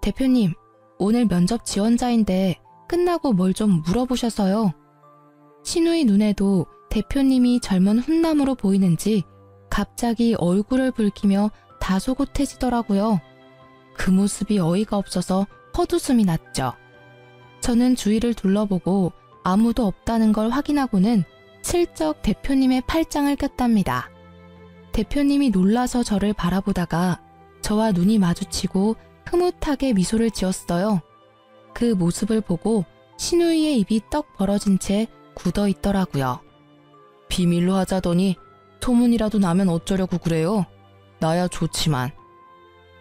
대표님, 오늘 면접 지원자인데 끝나고 뭘 좀 물어보셔서요. 신우의 눈에도 대표님이 젊은 훈남으로 보이는지 갑자기 얼굴을 붉히며 다소곳해지더라고요. 그 모습이 어이가 없어서 헛웃음이 났죠. 저는 주위를 둘러보고 아무도 없다는 걸 확인하고는 슬쩍 대표님의 팔짱을 꼈답니다. 대표님이 놀라서 저를 바라보다가 저와 눈이 마주치고 흐뭇하게 미소를 지었어요. 그 모습을 보고 신우이의 입이 떡 벌어진 채 굳어 있더라고요. 비밀로 하자더니 소문이라도 나면 어쩌려고 그래요? 나야 좋지만.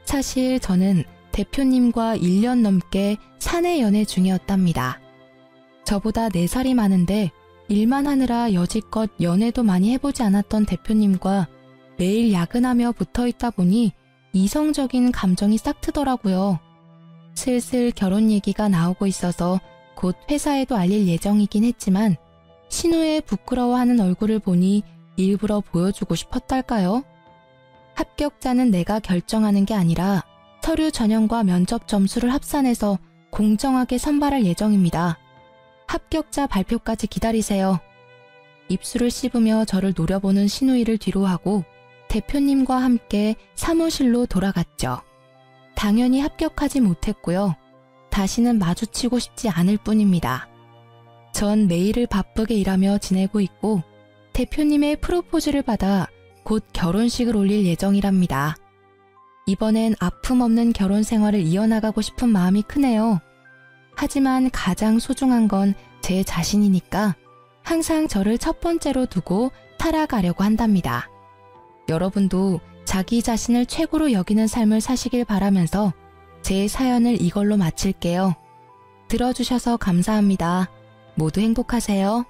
사실 저는 대표님과 1년 넘게 사내 연애 중이었답니다. 저보다 4살이 많은데 일만 하느라 여지껏 연애도 많이 해보지 않았던 대표님과 매일 야근하며 붙어있다 보니 이성적인 감정이 싹 트더라고요. 슬슬 결혼 얘기가 나오고 있어서 곧 회사에도 알릴 예정이긴 했지만 신우의 부끄러워하는 얼굴을 보니 일부러 보여주고 싶었달까요? 합격자는 내가 결정하는 게 아니라 서류 전형과 면접 점수를 합산해서 공정하게 선발할 예정입니다. 합격자 발표까지 기다리세요. 입술을 씹으며 저를 노려보는 신우이를 뒤로하고 대표님과 함께 사무실로 돌아갔죠. 당연히 합격하지 못했고요. 다시는 마주치고 싶지 않을 뿐입니다. 전 매일을 바쁘게 일하며 지내고 있고 대표님의 프로포즈를 받아 곧 결혼식을 올릴 예정이랍니다. 이번엔 아픔 없는 결혼 생활을 이어나가고 싶은 마음이 크네요. 하지만 가장 소중한 건 제 자신이니까 항상 저를 첫 번째로 두고 살아가려고 한답니다. 여러분도 자기 자신을 최고로 여기는 삶을 사시길 바라면서 제 사연을 이걸로 마칠게요. 들어주셔서 감사합니다. 모두 행복하세요.